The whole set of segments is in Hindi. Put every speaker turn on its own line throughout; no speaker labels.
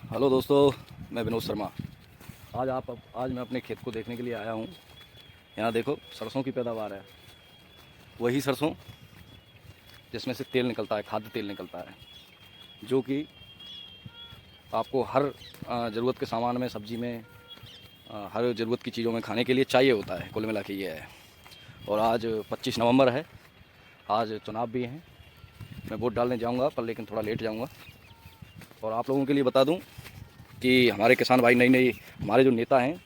हेलो दोस्तों, मैं विनोद शर्मा। आज मैं अपने खेत को देखने के लिए आया हूँ। यहाँ देखो, सरसों की पैदावार है। वही सरसों जिसमें से तेल निकलता है, खाद्य तेल निकलता है, जो कि आपको हर ज़रूरत के सामान में, सब्जी में, हर ज़रूरत की चीज़ों में खाने के लिए चाहिए होता है। कुल मिला के ये है। और आज 25 नवंबर है। आज चुनाव भी हैं। मैं वोट डालने जाऊँगा, पर लेकिन थोड़ा लेट जाऊँगा। और आप लोगों के लिए बता दूँ कि हमारे किसान भाई नई हमारे जो नेता हैं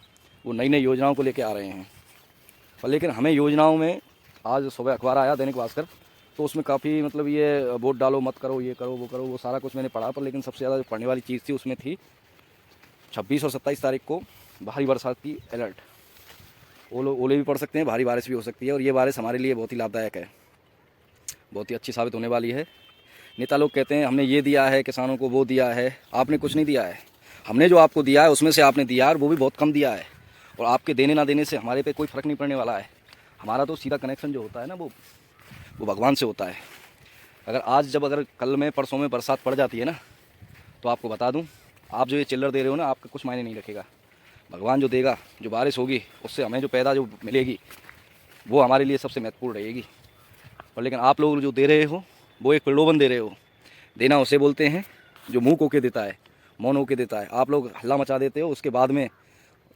वो नई योजनाओं को लेके आ रहे हैं। पर लेकिन हमें योजनाओं में, आज सुबह अखबार आया दैनिक भास्कर, तो उसमें काफ़ी मतलब ये वोट डालो, मत करो, ये करो, वो करो, वो सारा कुछ मैंने पढ़ा। पर लेकिन सबसे ज़्यादा जो पढ़ने वाली चीज़ थी उसमें थी 26 और 27 तारीख को भारी बरसात की अलर्ट। ओले भी पड़ सकते हैं, भारी बारिश भी हो सकती है। और ये बारिश हमारे लिए बहुत ही लाभदायक है, बहुत ही अच्छी साबित होने वाली है। नेता लोग कहते हैं हमने ये दिया है किसानों को, वो दिया है। आपने कुछ नहीं दिया है। हमने जो आपको दिया है उसमें से आपने दिया है, और वो भी बहुत कम दिया है। और आपके देने ना देने से हमारे पे कोई फ़र्क नहीं पड़ने वाला है। हमारा तो सीधा कनेक्शन जो होता है ना, वो भगवान से होता है। अगर कल में, परसों में बरसात पड़ जाती है ना, तो आपको बता दूं, आप जो ये चिल्लर दे रहे हो ना, आपका कुछ मायने नहीं रखेगा। भगवान जो देगा, जो बारिश होगी, उससे हमें जो पैदा जो मिलेगी, वो हमारे लिए सबसे महत्वपूर्ण रहेगी। और लेकिन आप लोग जो दे रहे हो, वो एक प्रलोभन दे रहे हो। देना उसे बोलते हैं जो मुँह होके देता है, मौन होके देता है। आप लोग हल्ला मचा देते हो, उसके बाद में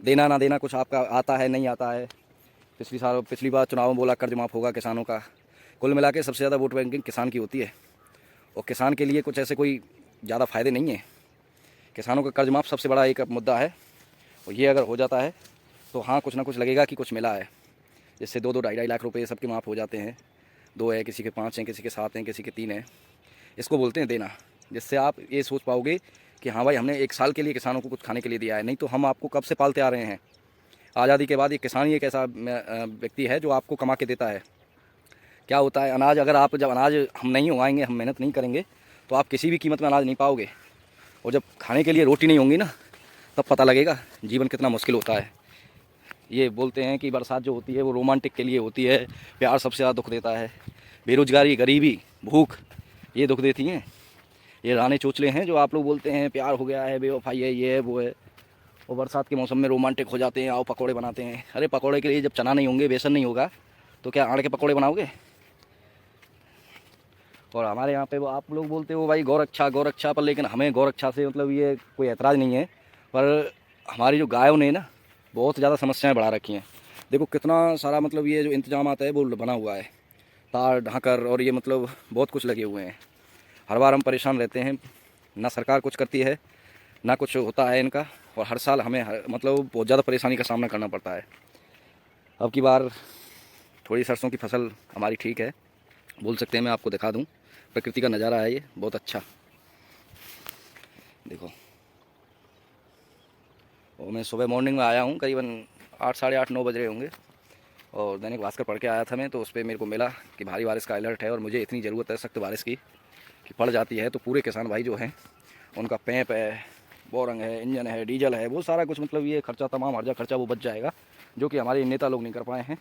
देना ना देना कुछ आपका आता है, नहीं आता है। पिछली बार चुनाव में बोला कर्ज माफ़ होगा किसानों का। कुल मिला के सबसे ज़्यादा वोट बैंकिंग किसान की होती है। और किसान के लिए कुछ ऐसे कोई ज़्यादा फ़ायदे नहीं है। किसानों का कर्ज माफ़ सबसे बड़ा एक मुद्दा है। और ये अगर हो जाता है तो हाँ, कुछ ना कुछ लगेगा कि कुछ मिला है। जिससे 2-2, 2.5 लाख रुपये सबके माफ़ हो जाते हैं। 2 है, किसी के 5 हैं, किसी के 7 हैं, किसी के 3 हैं। इसको बोलते हैं देना। जिससे आप ये सोच पाओगे कि हाँ भाई, हमने 1 साल के लिए किसानों को कुछ खाने के लिए दिया है। नहीं तो हम आपको कब से पालते आ रहे हैं। आज़ादी के बाद ये किसान ही एक ऐसा व्यक्ति है जो आपको कमा के देता है। क्या होता है, अनाज जब अनाज हम नहीं उगाएंगे, हम मेहनत नहीं करेंगे, तो आप किसी भी कीमत में अनाज नहीं पाओगे। और जब खाने के लिए रोटी नहीं होंगी ना, तब पता लगेगा जीवन कितना मुश्किल होता है। ये बोलते हैं कि बरसात जो होती है वो रोमांटिक के लिए होती है, प्यार सबसे ज़्यादा दुख देता है। बेरोजगारी, गरीबी, भूख, ये दुख देती हैं। ये राने चोचले हैं जो आप लोग बोलते हैं प्यार हो गया है, बेवफाई है, ये है, वो है। और बरसात के मौसम में रोमांटिक हो जाते हैं, आओ पकौड़े बनाते हैं। अरे पकौड़े के लिए जब चना नहीं होंगे, बेसन नहीं होगा, तो क्या आड़ के पकौड़े बनाओगे। और हमारे यहाँ पे वो आप लोग बोलते हो भाई गौरक्षा गौरक्षा, पर लेकिन हमें गौरक्षा से मतलब ये कोई ऐतराज़ नहीं है। पर हमारी जो गायों ने ना बहुत ज़्यादा समस्याएं बढ़ा रखी हैं। देखो कितना सारा मतलब ये जो इंतजाम आता है वो बना हुआ है, तार ढाकर, और ये मतलब बहुत कुछ लगे हुए हैं। हर बार हम परेशान रहते हैं, ना सरकार कुछ करती है, ना कुछ होता है इनका। और हर साल हमें मतलब बहुत ज़्यादा परेशानी का सामना करना पड़ता है। अब की बार थोड़ी सरसों की फसल हमारी ठीक है, बोल सकते हैं। मैं आपको दिखा दूं, प्रकृति का नज़ारा है ये बहुत अच्छा, देखो। और मैं सुबह मॉर्निंग में आया हूँ, करीबन 8, साढ़े 8, 9 बज रहे होंगे। और दैनिक भास्कर पढ़ के आया था मैं, तो उस पर मेरे को मिला कि भारी बारिश का अलर्ट है। और मुझे इतनी ज़रूरत है सख्त बारिश की कि पड़ जाती है तो पूरे किसान भाई जो हैं उनका पैप है, बोरंग है, इंजन है, डीजल है, वो सारा कुछ मतलब ये खर्चा, तमाम हर्जा खर्चा वो बच जाएगा। जो कि हमारे नेता लोग नहीं कर पाए हैं,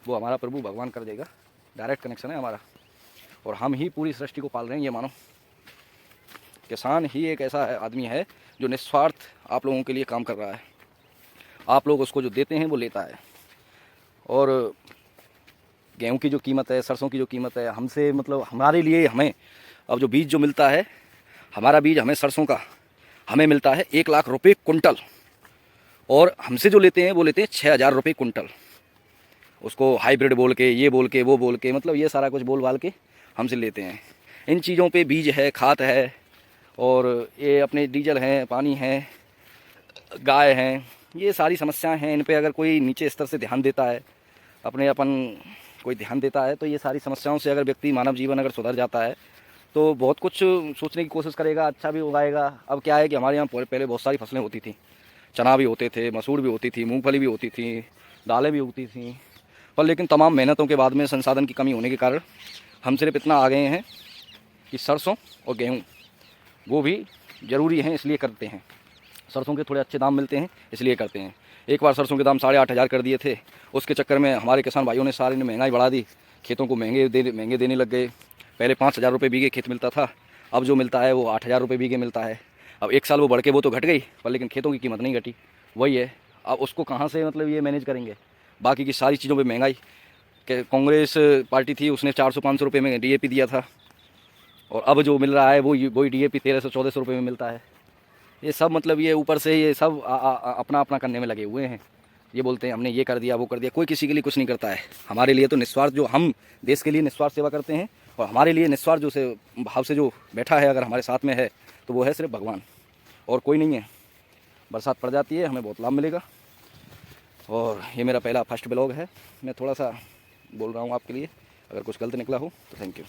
वो हमारा प्रभु भगवान कर देगा। डायरेक्ट कनेक्शन है हमारा। और हम ही पूरी सृष्टि को पाल रहे हैं, ये मानो। किसान ही एक ऐसा आदमी है जो निस्वार्थ आप लोगों के लिए काम कर रहा है। आप लोग उसको जो देते हैं वो लेता है। और गेहूं की जो कीमत है, सरसों की जो कीमत है, हमसे मतलब हमारे लिए, हमें अब जो बीज जो मिलता है, हमारा बीज हमें सरसों का हमें मिलता है 1 लाख रुपये कुंटल। और हमसे जो लेते हैं वो लेते हैं 6,000 रुपये कुंटल। उसको हाइब्रिड बोल के, ये बोल के, वो बोल के, मतलब ये सारा कुछ बोल बाल के हमसे लेते हैं। इन चीज़ों पे बीज है, खाद है, और ये अपने डीजल हैं, पानी है, गाय हैं, ये सारी समस्याएं हैं। इन पे अगर कोई नीचे स्तर से ध्यान देता है, अपन कोई ध्यान देता है, तो ये सारी समस्याओं से अगर व्यक्ति, मानव जीवन अगर सुधर जाता है, तो बहुत कुछ सोचने की कोशिश करेगा, अच्छा भी उगाएगा। अब क्या है कि हमारे यहाँ पहले बहुत सारी फसलें होती थी। चना भी होते थे, मसूर भी होती थी, मूंगफली भी होती थी, दालें भी उगती थी। पर लेकिन तमाम मेहनतों के बाद में, संसाधन की कमी होने के कारण, हम सिर्फ इतना आ गए हैं कि सरसों और गेहूँ वो भी ज़रूरी हैं, इसलिए करते हैं। सरसों के थोड़े अच्छे दाम मिलते हैं, इसलिए करते हैं। एक बार सरसों के दाम 8,500 कर दिए थे। उसके चक्कर में हमारे किसान भाइयों ने सारे ने महंगाई बढ़ा दी, खेतों को महंगे देने लग गए। पहले 5,000 रुपये बीघे खेत मिलता था, अब जो मिलता है वो 8,000 रुपये बीघे मिलता है। अब 1 साल वो बढ़ के वो तो घट गई, पर लेकिन खेतों की कीमत नहीं घटी। वही है, अब उसको कहाँ से मतलब ये मैनेज करेंगे। बाकी की सारी चीज़ों पे महंगाई, कि कांग्रेस पार्टी थी उसने 400-500 रुपये में DAP दिया था, और अब जो मिल रहा है वही DAP 1300-1400 रुपये में मिलता है। ये सब मतलब ये ऊपर से ये सब अपना अपना करने में लगे हुए हैं। ये बोलते हैं हमने ये कर दिया वो कर दिया, कोई किसी के लिए कुछ नहीं करता है। हमारे लिए तो निस्वार्थ, जो हम देश के लिए निस्वार्थ सेवा करते हैं, और हमारे लिए निस्वार्थ जो से भाव से जो बैठा है, अगर हमारे साथ में है तो वो है सिर्फ भगवान, और कोई नहीं है। बरसात पड़ जाती है, हमें बहुत लाभ मिलेगा। और ये मेरा पहला फर्स्ट ब्लॉग है, मैं थोड़ा सा बोल रहा हूँ आपके लिए, अगर कुछ गलत निकला हो तो थैंक यू।